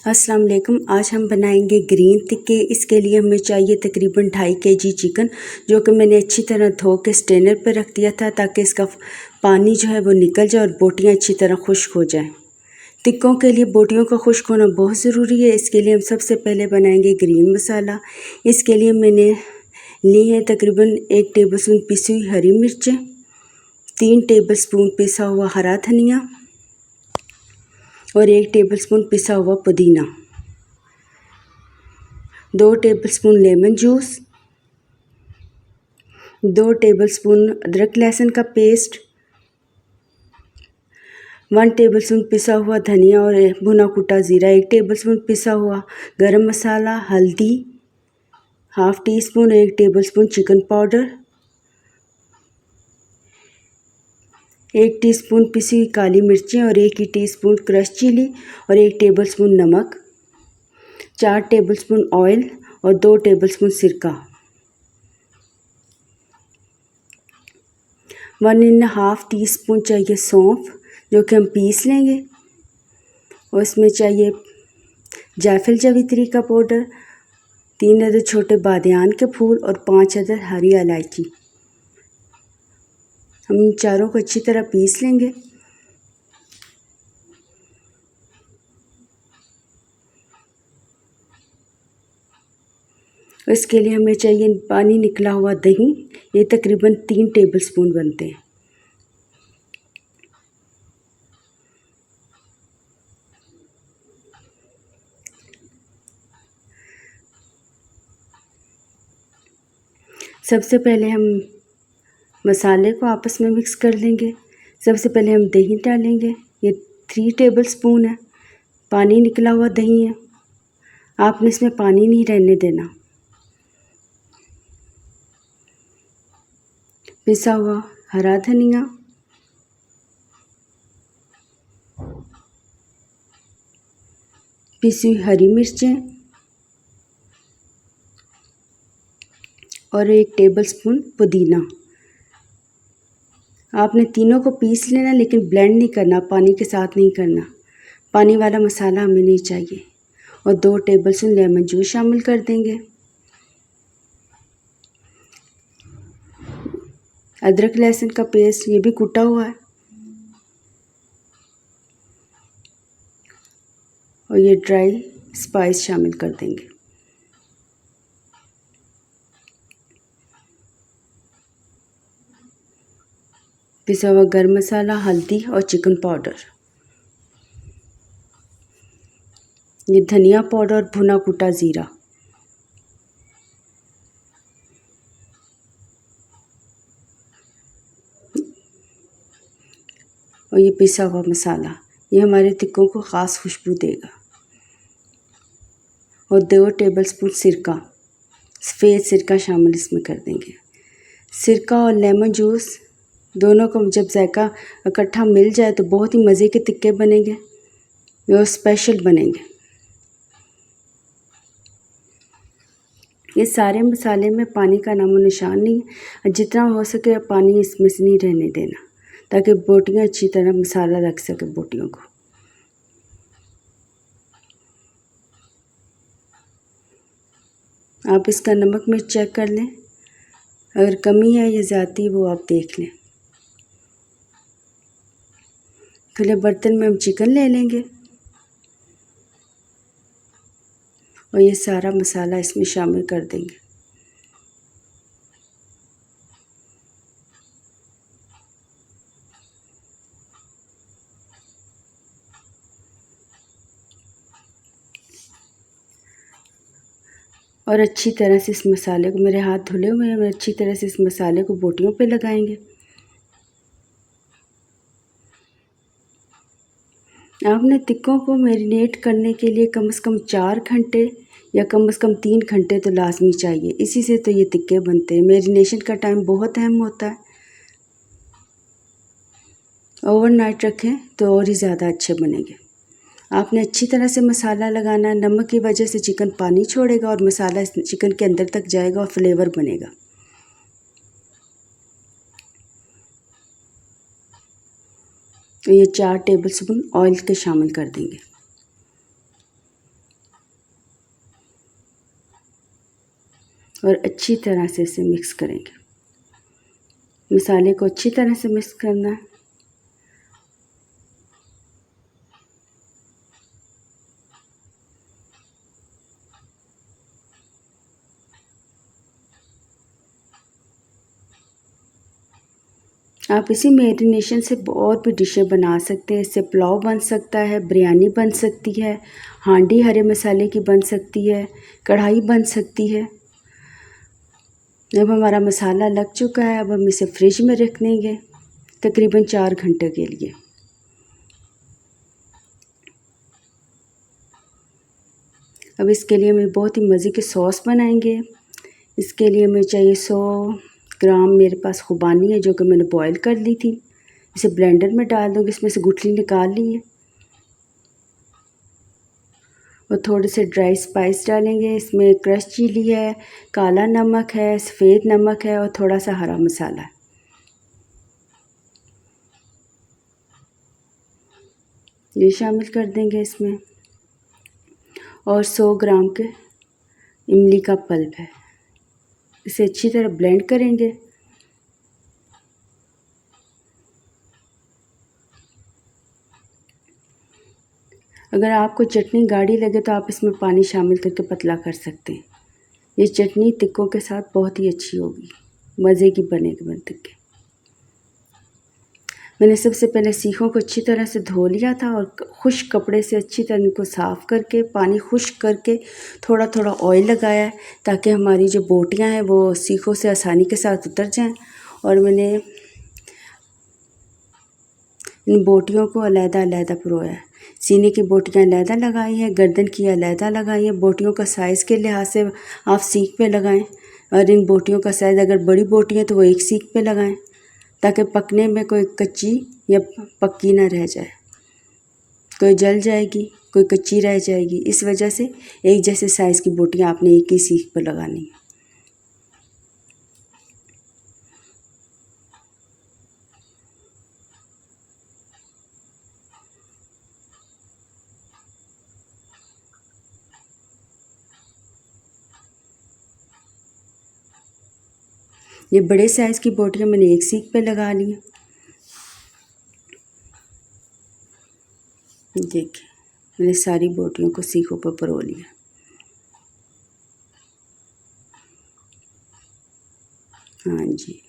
अस्सलाम वालेकुम। आज हम बनाएंगे ग्रीन टिक्के। इसके लिए हमें चाहिए तकरीबन 2.5 kg चिकन, जो कि मैंने अच्छी तरह धो के स्ट्रेनर पर रख दिया था ताकि इसका पानी जो है वो निकल जाए और बोटियाँ अच्छी तरह खुश्क हो जाएं। टिक्कों के लिए बोटियों का खुश्क होना बहुत ज़रूरी है। इसके लिए हम सबसे पहले बनाएंगे ग्रीन मसाला। इसके लिए मैंने ली है तकरीबन 1 टेबलस्पून पिसी हुई हरी मिर्चें, 3 टेबलस्पून पिसा हुआ हरा धनिया और 1 टेबलस्पून पिसा हुआ पुदीना, 2 टेबलस्पून लेमन जूस, 2 टेबलस्पून अदरक लहसुन का पेस्ट, 1 टेबलस्पून पिसा हुआ धनिया और भुना कुटा ज़ीरा, 1 टेबलस्पून पिसा हुआ गरम मसाला, हल्दी half tea spoon, 1 tablespoon chicken powder, 1 teaspoon पिसी हुई काली मिर्चें और 1 ही टीस्पून क्रश चिली और 1 टेबलस्पून नमक, 4 टेबलस्पून ऑयल और 2 टेबलस्पून सिरका, 1½ टीस्पून चाहिए सौंफ जो कि हम पीस लेंगे, और इसमें चाहिए जायफल जावित्री का पाउडर, 3 अदद छोटे बादियान के फूल और 5 अदद हरी इलायची। हम इन चारों को अच्छी तरह पीस लेंगे। इसके लिए हमें चाहिए पानी निकला हुआ दही, ये तकरीबन 3 टेबलस्पून बनते हैं। सबसे पहले हम मसाले को आपस में मिक्स कर लेंगे। सबसे पहले हम दही डालेंगे, ये 3 टेबलस्पून है। पानी निकला हुआ दही है, आपने इसमें पानी नहीं रहने देना। पिसा हुआ हरा धनिया, पिसी हुई हरी मिर्चें और 1 टेबलस्पून पुदीना। आपने तीनों को पीस लेना, लेकिन ब्लेंड नहीं करना, पानी के साथ नहीं करना। पानी वाला मसाला हमें नहीं चाहिए। और 2 टेबलस्पून लेमन जूस शामिल कर देंगे। अदरक लहसुन का पेस्ट, ये भी कुटा हुआ है, और ये ड्राई स्पाइस शामिल कर देंगे। पिसा हुआ गरम मसाला, हल्दी और चिकन पाउडर, ये धनिया पाउडर और भुना कुटा ज़ीरा, और ये पिसा हुआ मसाला, ये हमारे टिक्कों को ख़ास खुशबू देगा। और 2 टेबलस्पून सिरका, सफ़ेद सिरका शामिल इसमें कर देंगे। सिरका और लेमन जूस दोनों को जब जायका इकट्ठा मिल जाए तो बहुत ही मज़े के टिक्के बनेंगे, वो स्पेशल बनेंगे। ये सारे मसाले में पानी का नामो निशान नहीं है, जितना हो सके पानी इसमें से नहीं रहने देना ताकि बोटियाँ अच्छी तरह मसाला लग सके बोटियों को। आप इसका नमक मिर्च चेक कर लें, अगर कमी है या ज़्यादा वो आप देख लें। खुले बर्तन में हम चिकन ले लेंगे और ये सारा मसाला इसमें शामिल कर देंगे। और अच्छी तरह से इस मसाले को, मेरे हाथ धुले हुए हैं, अच्छी तरह से इस मसाले को बोटियों पे लगाएंगे। आपने टिक्कों को मैरिनेट करने के लिए कम से कम 4 घंटे या कम से कम 3 घंटे तो लाजमी चाहिए, इसी से तो ये टिक्के बनते हैं। मैरिनेशन का टाइम बहुत अहम होता है। ओवरनाइट रखें तो और ही ज़्यादा अच्छे बनेंगे। आपने अच्छी तरह से मसाला लगाना है। नमक की वजह से चिकन पानी छोड़ेगा और मसाला चिकन के अंदर तक जाएगा और फ्लेवर बनेगा। तो ये 4 टेबलस्पून ऑयल के शामिल कर देंगे। और अच्छी तरह से इसे मिक्स करेंगे। मसाले को अच्छी तरह से मिक्स करना है। आप इसी मैरिनेशन से और भी डिशें बना सकते हैं। इससे पुलाव बन सकता है, बिरयानी बन सकती है, हांडी हरे मसाले की बन सकती है, कढ़ाई बन सकती है। अब हमारा मसाला लग चुका है। अब हम इसे फ्रिज में रख देंगे तकरीबन 4 घंटे के लिए। अब इसके लिए हमें बहुत ही मज़े की सॉस बनाएंगे। इसके लिए हमें चाहिए 100 ग्राम मेरे पास खुबानी है जो कि मैंने बॉईल कर ली थी। इसे ब्लेंडर में डाल दूँगी। इसमें से गुठली निकाल ली है। और थोड़े से ड्राई स्पाइस डालेंगे। इसमें क्रश चिली है, काला नमक है, सफ़ेद नमक है और थोड़ा सा हरा मसाला है। ये शामिल कर देंगे इसमें। और 100 ग्राम के इमली का पल्प है। इसे अच्छी तरह ब्लेंड करेंगे। अगर आपको चटनी गाढ़ी लगे तो आप इसमें पानी शामिल करके पतला कर सकते हैं। ये चटनी टिक्कों के साथ बहुत ही अच्छी होगी, मज़े की बनेगी बनते के। मैंने सबसे पहले सीखों को अच्छी तरह से धो लिया था और खुश्क कपड़े से अच्छी तरह इनको साफ़ करके पानी खुश्क करके थोड़ा थोड़ा ऑयल लगाया है ताकि हमारी जो बोटियां हैं वो सीखों से आसानी के साथ उतर जाएं। और मैंने इन बोटियों को अलग-अलग परोया है। सीने की बोटियां अलग लगाई हैं, गर्दन की अलग लगाई हैं। बोटियों का साइज़ के लिहाज से आप सीख पे लगाएं और इन बोटियों का साइज़ अगर बड़ी बोटी है तो वो एक सीख पे लगाएं ताकि पकने में कोई कच्ची या पक्की ना रह जाए। कोई जल जाएगी, कोई कच्ची रह जाएगी। इस वजह से एक जैसे साइज़ की बोटियां आपने एक ही सीख पर लगानी है। ये बड़े साइज़ की बोटियां मैंने एक सीख पे लगा ली हैं। देखिए मैंने सारी बोटियों को सीखों पर परो लिया। हाँ जी,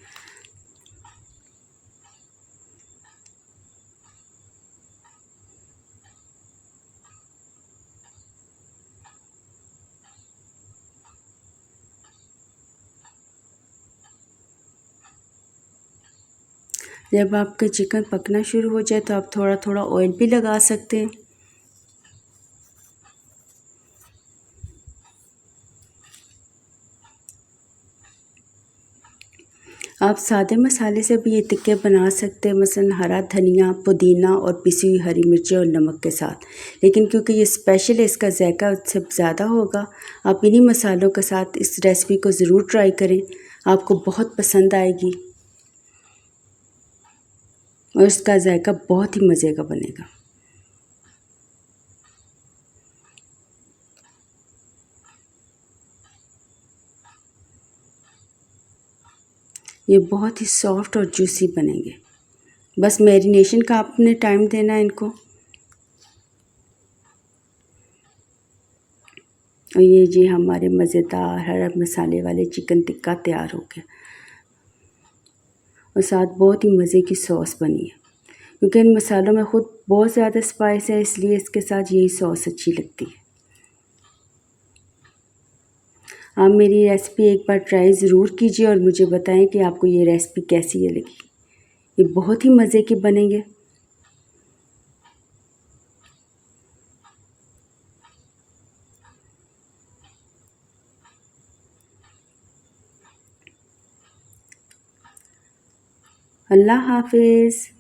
जब आपका चिकन पकना शुरू हो जाए तो आप थोड़ा थोड़ा ऑयल भी लगा सकते हैं। आप सादे मसाले से भी ये टिक्के बना सकते हैं, मसलन हरा धनिया, पुदीना और पिसी हुई हरी मिर्ची और नमक के साथ। लेकिन क्योंकि ये स्पेशल है इसका जायका उससे ज़्यादा होगा। आप इन्हीं मसालों के साथ इस रेसिपी को ज़रूर ट्राई करें, आपको बहुत पसंद आएगी और इसका जायका बहुत ही मज़े का बनेगा। ये बहुत ही सॉफ्ट और जूसी बनेंगे। बस मैरिनेशन का आपने टाइम देना है इनको। और ये जी हमारे मज़ेदार हरा मसाले वाले चिकन टिक्का तैयार हो गया और साथ बहुत ही मज़े की सॉस बनी है। क्योंकि इन मसालों में ख़ुद बहुत ज़्यादा स्पाइस है इसलिए इसके साथ यही सॉस अच्छी लगती है। आप मेरी रेसिपी एक बार ट्राई ज़रूर कीजिए और मुझे बताएं कि आपको ये रेसिपी कैसी लगी। ये बहुत ही मज़े की बनेंगे। अल्लाह हाफ़िज़।